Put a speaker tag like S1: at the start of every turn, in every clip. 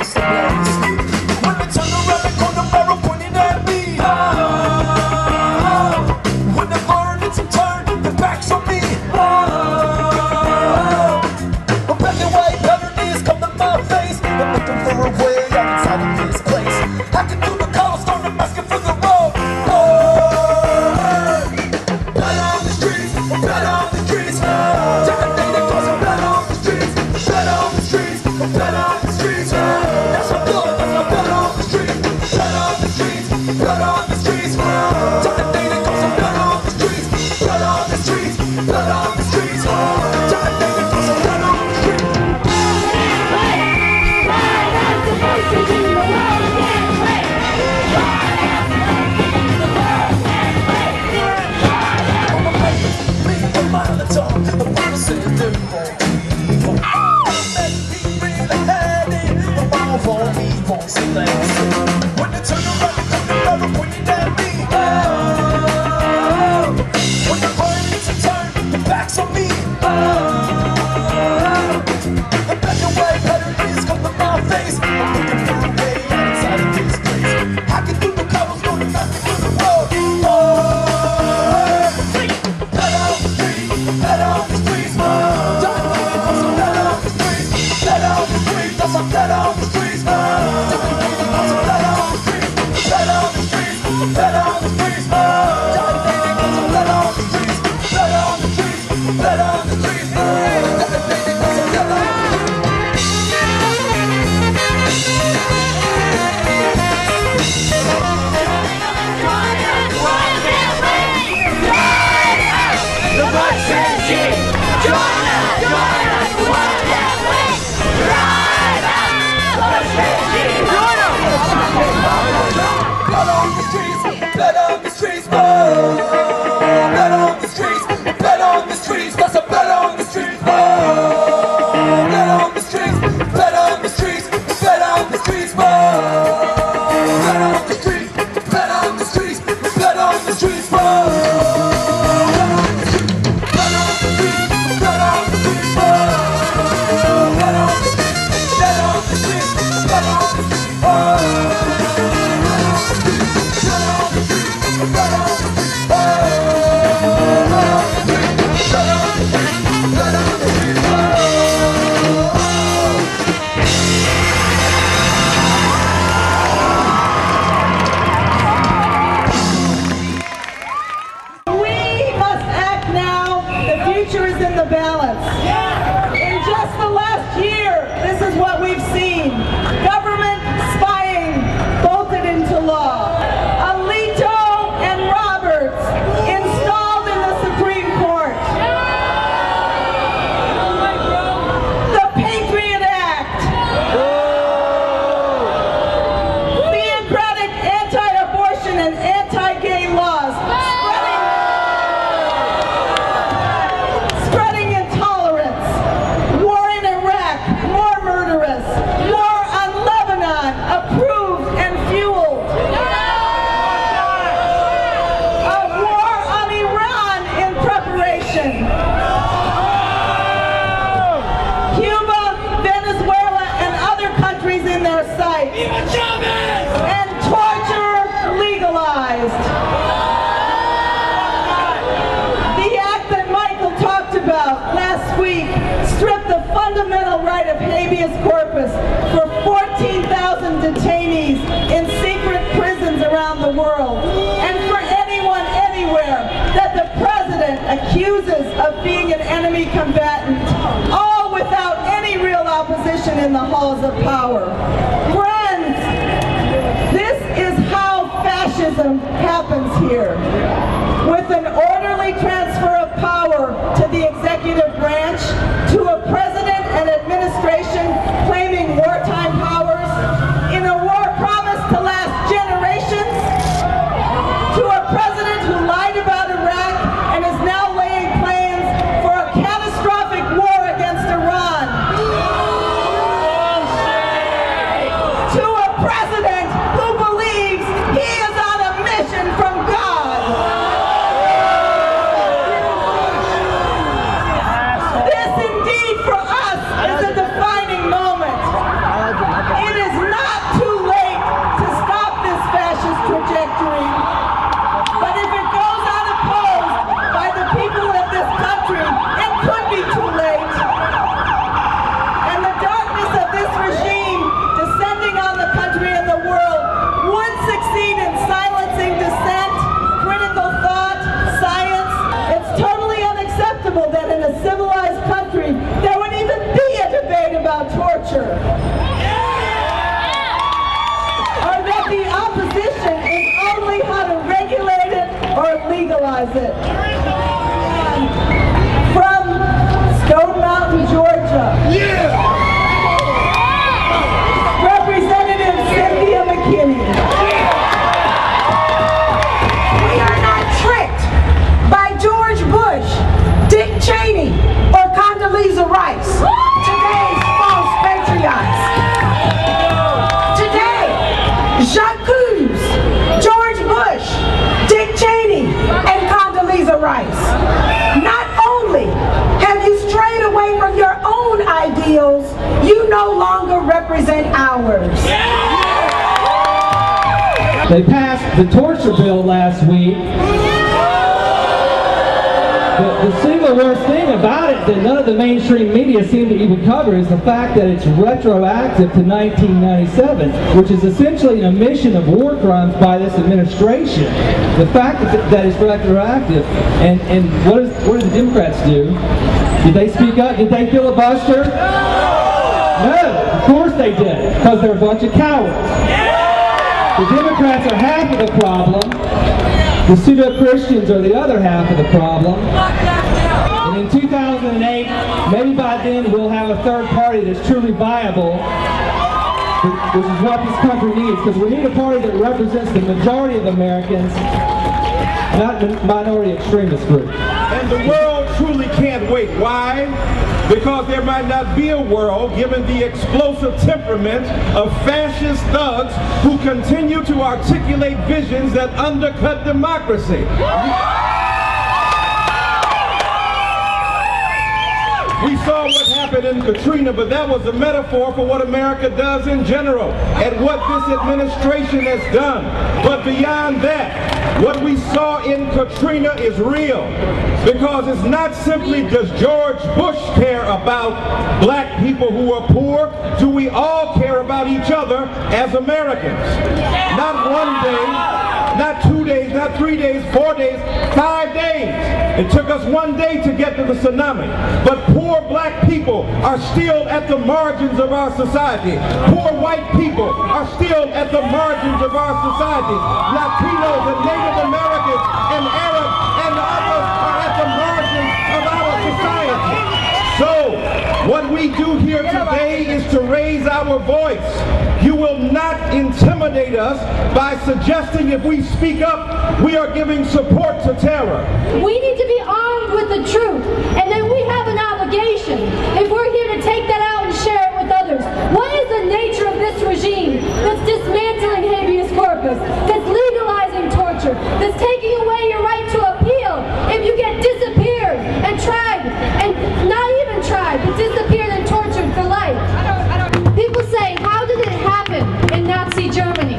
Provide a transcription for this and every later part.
S1: face to blaze. When they turn around and got the barrel pointing at me. When they learn it's a turn, their backs on me. I'm backing away, penalties come to my face. I'm looking for a way out inside of this place. Hacking through the cobblestone, I'm asking for the road. Blood on the streets, blood on the streets. Different thing that goes blood on the streets, blood on the streets, blood on the streets. That's my blood, that's my blood on the streets, blood on the streets, blood on the streets. Different thing that goes blood on the streets, blood on the streets, blood on the streets. Different thing that goes blood on the streets. When they turn around and come together, pointing at me. When the burn needs a turn, the backs on me. I'm backing away, penalties come to my face. I'm looking for a way out inside of this place. Hacking through the cobblestone and knocking through the road. Blood on the streets, blood on the streets. Don't think it goes blood on the streets, blood on the streets. That's a blood on the streets.
S2: Accuses of being an enemy combatant, all without any real opposition in the halls of power. Friends, this is how fascism happens here. With an orderly transfer of power to the executive branch, to a president and administration claiming wartime powers, in a war promised to last generations, to a president who lied about Iraq and is now laying plans for a catastrophic war against Iran. To a president who believes he is on a mission from God. was it? From Stone Mountain, Georgia. Representative Cynthia McKinney.
S3: We are not tricked by George Bush, Dick Cheney, or Condoleezza Rice, today's false patriots. Today, Jacques, George Bush, Dick Cheney, and Condoleezza Rice. Not only have you strayed away from your own ideals, you no longer represent ours.
S4: They passed the torture bill last week. The single worst thing about it that none of the mainstream media seem to even cover is the fact that it's retroactive to 1997, which is essentially an admission of war crimes by this administration. The fact that it's retroactive, and what do the Democrats do? Did they speak up? Did they filibuster? No, of course they did, because they're a bunch of cowards. The Democrats are half of the problem. The pseudo-Christians are the other half of the problem. And in 2008, maybe by then we'll have a third party that's truly viable, which is what this country needs, because we need a party that represents the majority of Americans, not the minority extremist group.
S5: And the world truly can't wait. Why? Because there might not be a world, given the explosive temperament of fascist thugs who continue to articulate visions that undercut democracy. We saw what happened in Katrina, but that was a metaphor for what America does in general and what this administration has done. But beyond that, what we saw in Katrina is real, because it's not simply does George Bush care about black people who are poor, do we all care about each other as Americans? Not one day, not 2 days, not 3 days, 4 days, 5 days. It took us 1 day to get to the tsunami. But poor black people are still at the margins of our society. Poor white people are still at the margins of our society. Latinos and Native Americans and Arabs and others are at the margins of our society. So, what we do here today is to raise our voice. You will not intimidate us by suggesting if we speak up, we are giving support to terror.
S6: We need to be armed with the truth, and then we have an obligation, if we're here, to take that out and share it with others. What is the nature of this regime that's dismantling habeas corpus, that's legalizing torture, that's taking away your right to appeal if you get disappeared and tried, and not even tried, but disappeared and tortured for life? People say, how did it happen in Nazi Germany?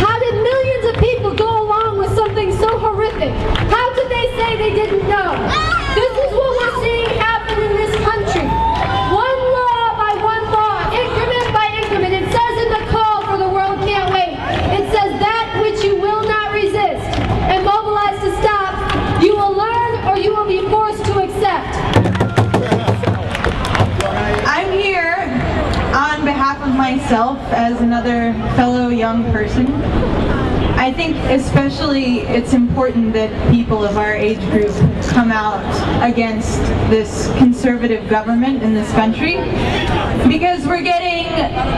S6: How did millions of people go along with something so horrific? How could they say they didn't know? This is what we're seeing happen in this country. One law by one law, increment by increment. It says in the call for the World Can't Wait, it says that which you will not resist and mobilize to stop, you will learn or you will be forced to accept.
S7: I'm here on behalf of myself as another fellow young person. I think especially it's important that people of our age group come out against this conservative government in this country, because we're getting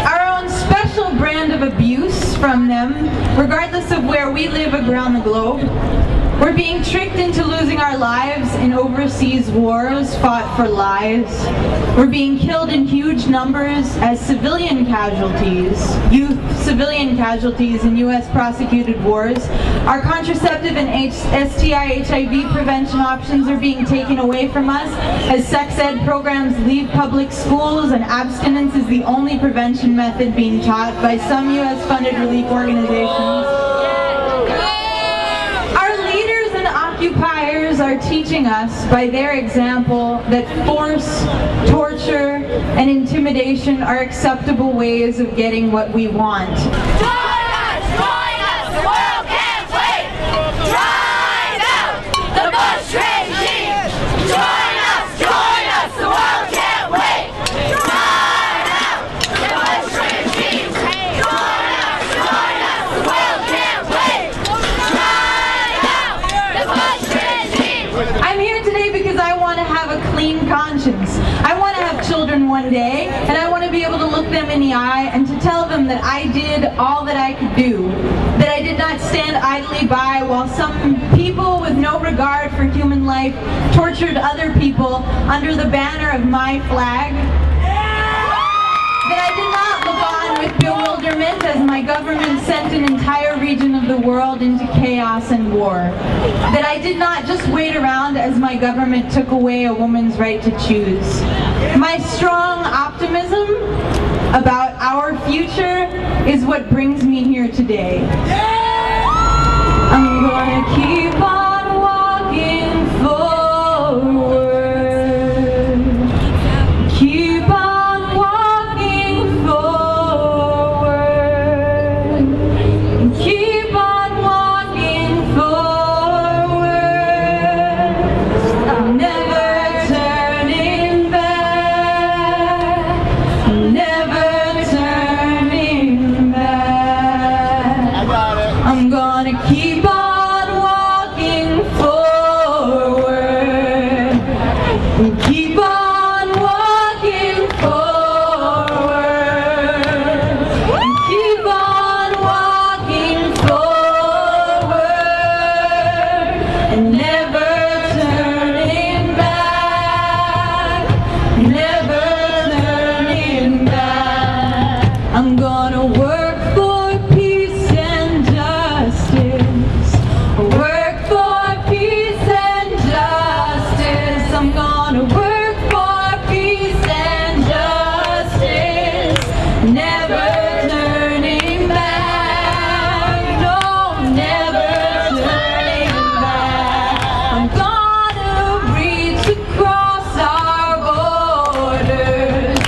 S7: our own special brand of abuse from them, regardless of where we live around the globe. We're being tricked into losing our lives in overseas wars fought for lies. We're being killed in huge numbers as civilian casualties, youth civilian casualties in U.S. prosecuted wars. Our contraceptive and STI HIV prevention options are being taken away from us as sex ed programs leave public schools, and abstinence is the only prevention method being taught by some U.S. funded relief organizations. Occupiers are teaching us by their example that force, torture, and intimidation are acceptable ways of getting what we want.
S1: Join us! The world can't wait! Drive out the Bush regime! Join us! The world can't wait! Drive out the Bush regime! Join us! The world can't wait! Drive out the Bush regime!
S7: eye and to tell them that I did all that I could do, that I did not stand idly by while some people with no regard for human life tortured other people under the banner of my flag, that I did not look on with bewilderment as my government sent an entire region of the world into chaos and war, that I did not just wait around as my government took away a woman's right to choose. My strong optimism about our future is what brings me here today. I'm gonna keep on walking forward. Keep on walking forward. Keep on walking forward. I'm never turning back. Never turning back. I got it. I'm gonna keep on walking forward. Keep on walking forward. Keep on walking forward. And never turning back. Never turning back. I'm gonna work for peace and justice. Work for peace and justice. I'm gonna work for peace and justice. Never turning back. No, never turning back. I'm gonna reach across our borders.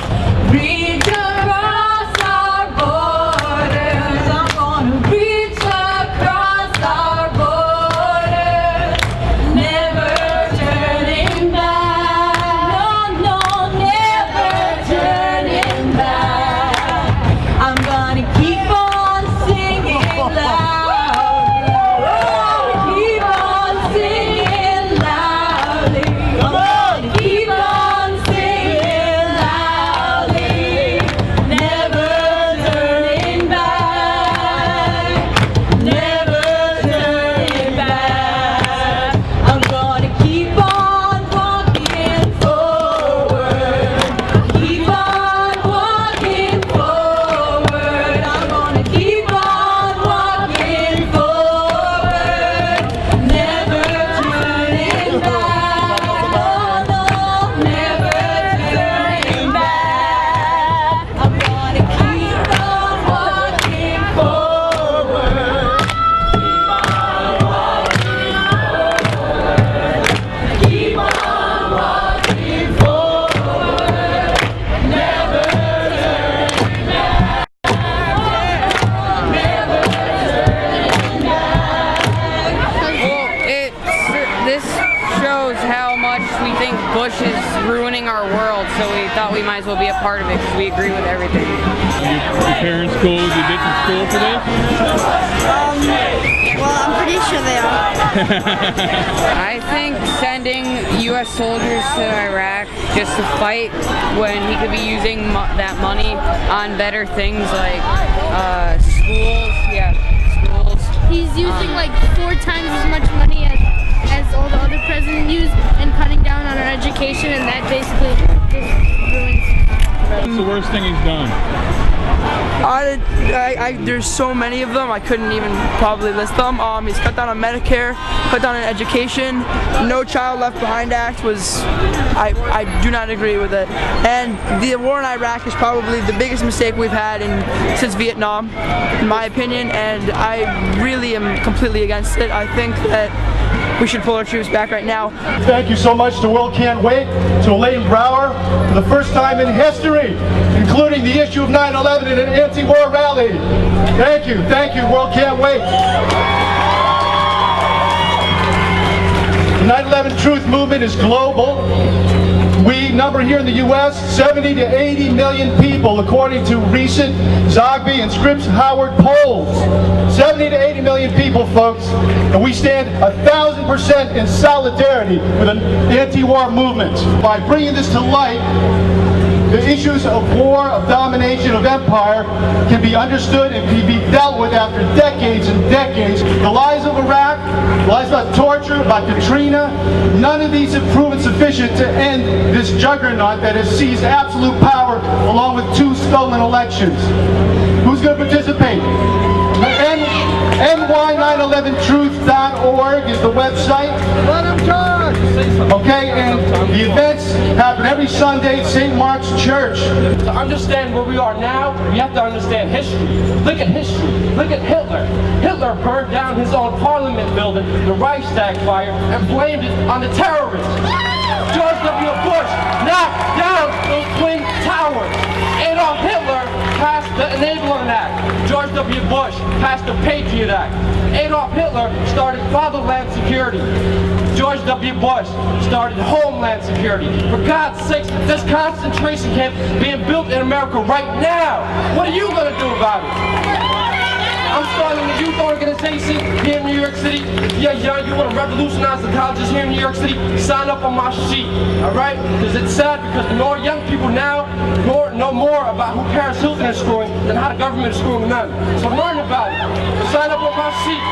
S7: Reach across our borders. I'm gonna reach across our borders. Never turning back. No, no, never turning back. I'm gonna keep on singing loudly. Keep on singing loudly. I'm gonna keep on singing loudly. Never turning back. Never turning back. I'm gonna keep on walking forward. Keep on walking forward. I'm gonna keep on walking forward. Never turning back. No, never turning back. I'm gonna keep on walking forward. Keep on walking forward. Never turning back. Never turning back.
S8: This shows how much we think Bush is ruining our world, so we thought we might as well be a part of it because we agree with everything.
S9: Your parents cool? You did some school for this?
S10: Well, I'm pretty sure they are.
S8: I think sending U.S. soldiers to Iraq just to fight when he could be using that money on better things like schools. Yeah, schools.
S10: He's using like 4 times as much money as all the other presidents use and cutting down on our education, and that basically just ruins.
S9: What's the worst thing he's done?
S11: There's so many of them, I couldn't even probably list them. He's cut down on Medicare, cut down on education. No Child Left Behind Act was, I do not agree with it. And the war in Iraq is probably the biggest mistake we've had since Vietnam, in my opinion, and I really am completely against it. I think that we should pull our troops back right now.
S12: Thank you so much to World Cant Wait, to Elaine Brower, for the first time in history, including the issue of 9/11 in an anti-war rally. Thank you, World Cant Wait. The 9/11 Truth Movement is global. We number here in the U.S. 70 to 80 million people, according to recent Zogby and Scripps Howard polls. 70 to 80 million people, folks, and we stand 1,000% in solidarity with an anti-war movement. By bringing this to light, the issues of war, of domination, of empire can be understood and can be dealt with after decades and decades. The lies of Iraq, lies about torture, about Katrina, none of these have proven sufficient to end this juggernaut that has seized absolute power along with 2 stolen elections. Who's going to participate? NY911truth.org is the website. Let them talk! Okay, and the events happen every Sunday at St. Mark's Church.
S13: To understand where we are now, we have to understand history. Look at history. Look at Hitler. Hitler burned down his own parliament building, the Reichstag fire, and blamed it on the terrorists. George W. Bush knocked down those Twin Towers. Adolf Hitler passed the Enabling Act. George W. Bush passed the Patriot Act. Adolf Hitler started fatherland security. George W. Bush started homeland security. For God's sakes, this concentration camp being built in America right now. What are you going to do about it? I'm starting a youth organization here in New York City. Yeah, young, you want to revolutionize the colleges here in New York City? Sign up on my sheet, all right? Because it's sad because the more young people now know more about who Paris Hilton is screwing than how the government is screwing them. So learn about it. Sign up on my sheet.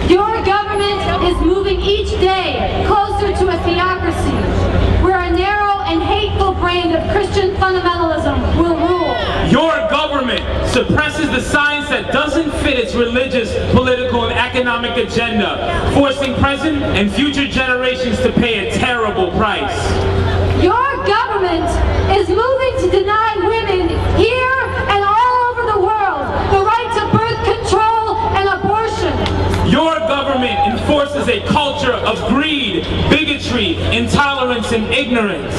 S6: Your government is moving each day closer to a theocracy, where a narrow and hateful brand of Christian fundamentalism will rule.
S14: Your government suppresses the science that doesn't fit its religious, political, and economic agenda, forcing present and future generations to pay a terrible price.
S6: Your government is moving to deny women here and all over the world the right to birth control and abortion.
S14: Your government enforces a culture of greed, bigotry, intolerance, and ignorance.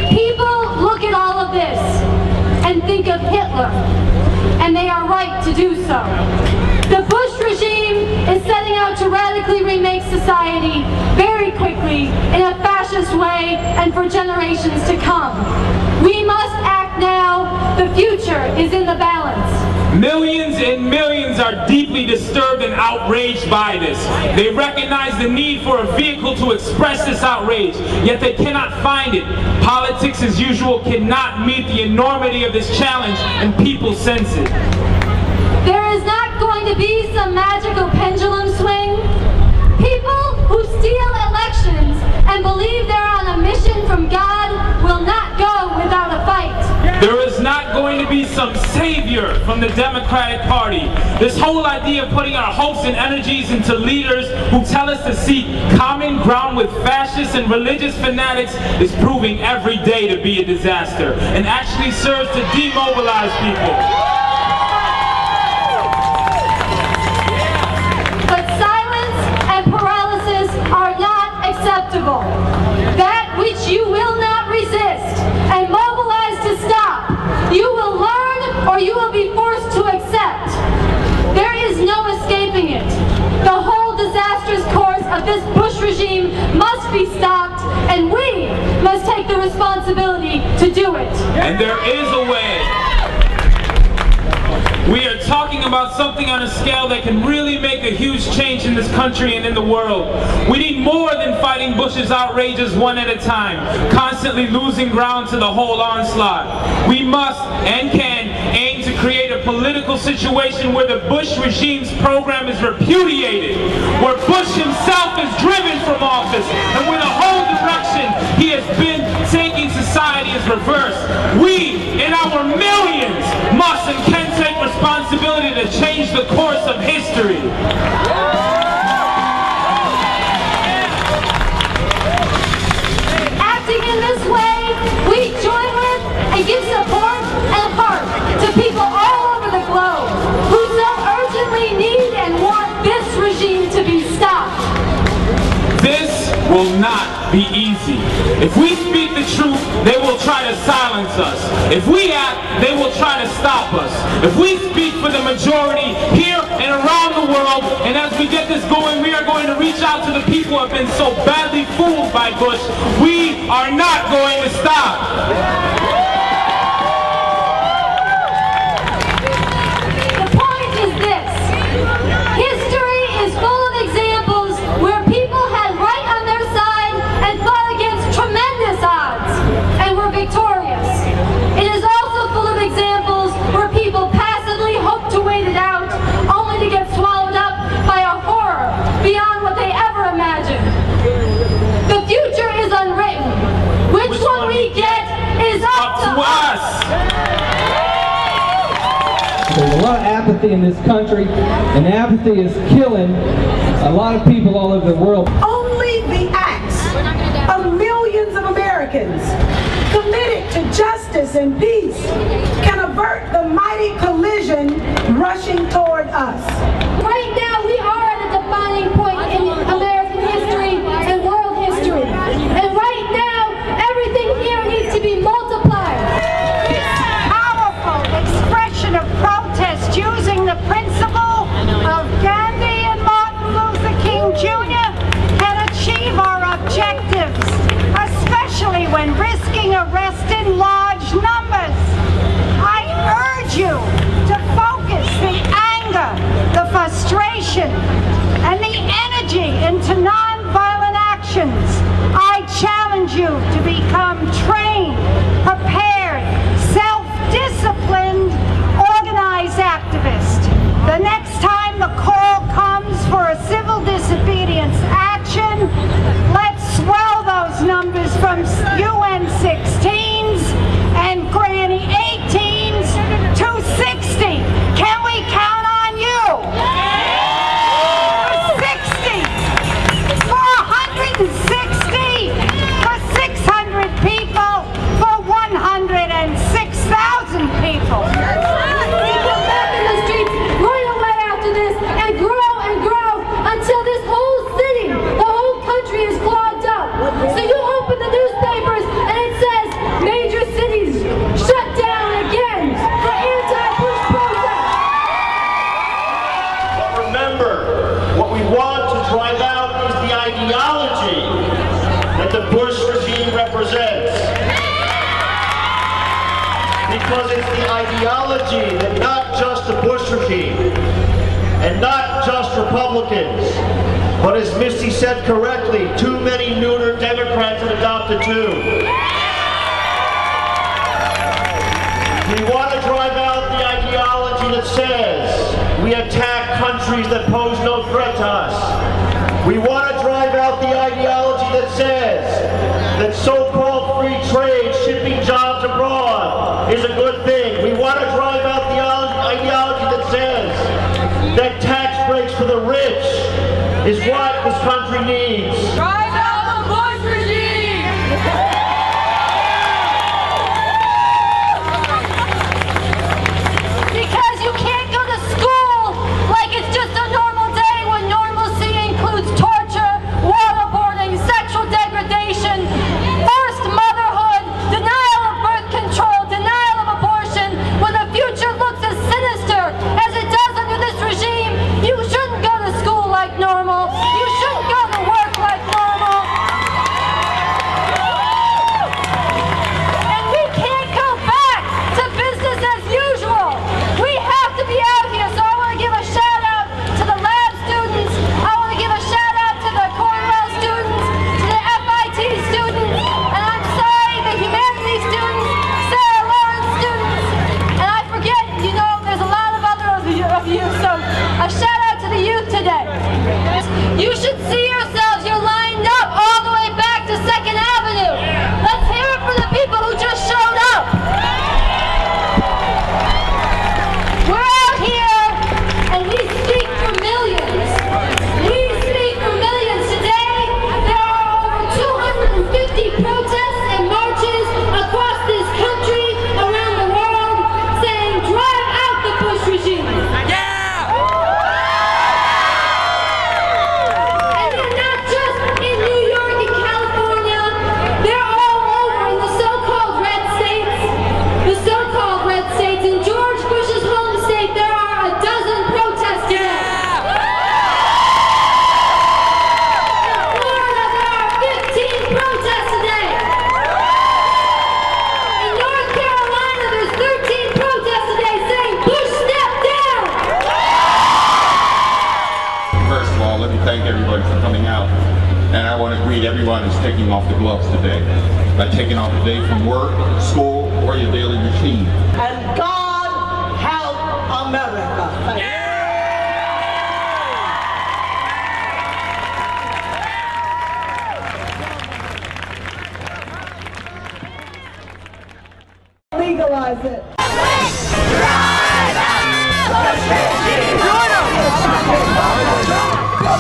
S6: People look at all of this and think of Hitler, and they are right to do so. The Bush regime is setting out to radically remake society very quickly in a fascist way and for generations to come. We must act now. The future is in the balance.
S14: Millions and millions are deeply disturbed and outraged by this. They recognize the need for a vehicle to express this outrage, yet they cannot find it. Politics, as usual, cannot meet the enormity of this challenge, and people sense it.
S6: There is not going to be some magical pendulum swing. People who steal elections and believe they're on a mission from God will not go without a fight.
S14: There is not going to be some savior from the Democratic Party. This whole idea of putting our hopes and energies into leaders who tell us to seek common ground with fascists and religious fanatics is proving every day to be a disaster and actually serves to demobilize people.
S6: But silence and paralysis are not acceptable. That which you will not resist and mobilize to stop, you will learn or you will be forced to accept. There is no escaping it. The whole disastrous course of this Bush regime must be stopped, and we must take the responsibility to do it.
S14: And there is a way. We are talking about something on a scale that can really make a huge change in this country and in the world. We need more than fighting Bush's outrages one at a time, constantly losing ground to the whole onslaught. We must and can aim to create a political situation where the Bush regime's program is repudiated, where Bush himself is driven from office, and where the whole direction he has been taking society is reversed. We, in our millions, must and can take responsibility to change the course of history.
S6: Acting in this way, we join with and give support and heart to people all over the globe who so urgently need and want this regime to be stopped.
S14: This will not be easy. If we speak the truth, they will try to silence us. If we act, they will try to stop us. If we speak for the majority here and around the world, and as we get this going, we are going to reach out to the people who have been so badly fooled by Bush. We are not going to stop.
S6: The point is this: history is
S4: apathy in this country, and apathy is killing a lot of people all over the world.
S3: Only the acts of millions of Americans committed to justice and peace can avert the mighty collision rushing toward us.
S6: Right now, we are at a defining point in American history and world history. And right now, everything here needs to be multiplied.
S15: Powerful expression of protest using the principle of Gandhi and Martin Luther King Jr. can achieve our objectives, especially when risking arrest in large numbers. I urge you to focus the anger, the frustration, and the energy into nonviolent actions. I challenge you to become trained, prepared, self-disciplined, organized activist. The next time the call comes for a civil disobedience action, let's swell those numbers from UN 16s and Granny 18s to 60. Can we count on you? For 60, for 160, for 600 people, for 106,000 people.
S6: We come back in the streets right away after this and grow until this whole city, the whole country is clogged up. So you open the newspapers and it says major cities shut down again for anti-Bush protests.
S16: But remember, what we want to drive out is the ideology that the Bush regime represents. Because it's the ideology that not just the Bush regime and not just Republicans, but as Misty said correctly, too many neuter Democrats have adopted too. We want to drive out the ideology that says we attack countries that pose no threat to us. We want to drive out the ideology that says that so-called free trade, shipping jobs abroad, is a good thing. We want to drive out the ideology that says that tax breaks for the rich is what this country needs.
S1: Drive out the Bush regime!
S6: Because you can't go to school like it's just a normal day when normalcy includes torture, waterboarding, sexual degradation, forced motherhood, denial of birth control, denial of abortion. When the future looks as sinister as it does under this regime, you shouldn't go to school like normal. You shouldn't go to work like normal. And we can't go back to business as usual. We have to be out here. So I want to give a shout out to the lab students. I want to give a shout out to the Cornwell students, to the FIT students, and I'm sorry, the humanities students, Sarah Lawrence students, and I forget, you know, there's a lot of other of you, so a shout out to the youth today. You should see yourselves, you're lined up all the way back to 2nd Avenue. Let's hear it for the people who just showed up. We're out here and we speak for millions. We speak for millions. Today, there are over 250 protests and marches across this country, around the world, saying, drive out the Bush regime. And they're not just in New York and California, they're all over in the so-called red states. The so-called red states. In George Bush's home state, there are a dozen protests today. In Florida, there are 15 protests today. In North Carolina, there's 13 protests today saying, Bush, step down.
S17: First of all, let me thank everybody for coming out. And I want to greet everyone who's taking off the gloves today. By taking off the day from work, school, or your daily routine.
S1: And God help America.
S2: Legalize it.
S1: Drive out! Blood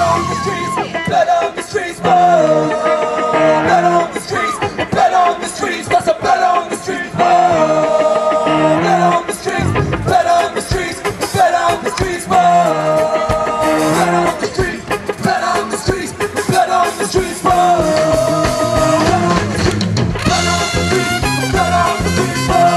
S1: on the streets, blood on the streets, blood on the streets, blood on the streets, lots of blood on the streets, blood on the streets, blood on the streets, blood on the streets, blood on the streets, blood on the streets, blood on the streets, blood on the streets, blood on the streets, blood on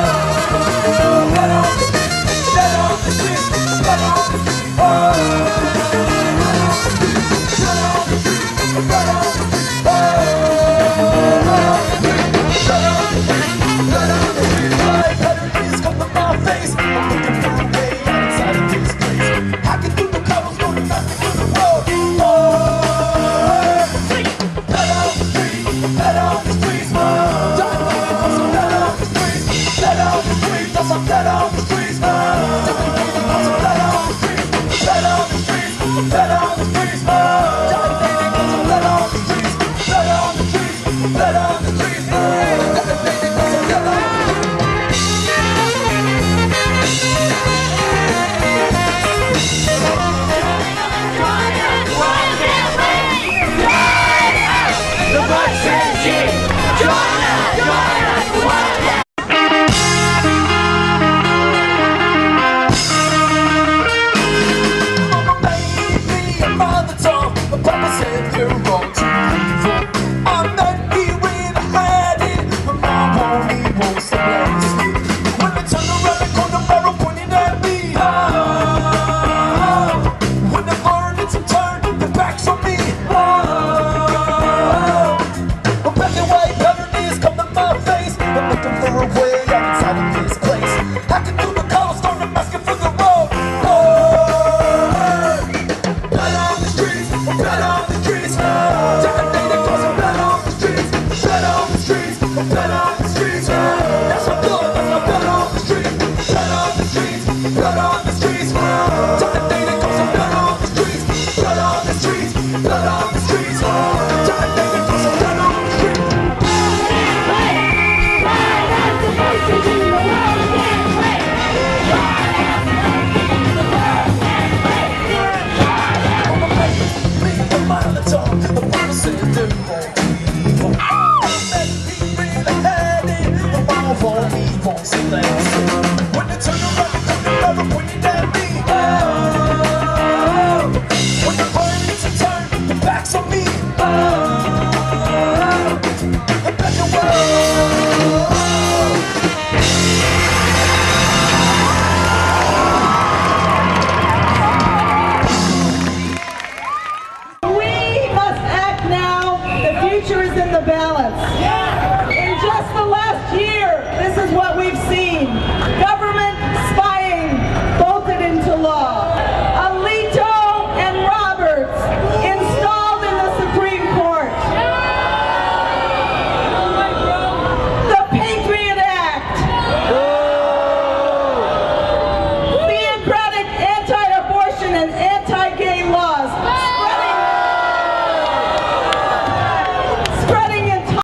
S1: the streets, blood on the streets,
S2: We must act now. The future is in the balance.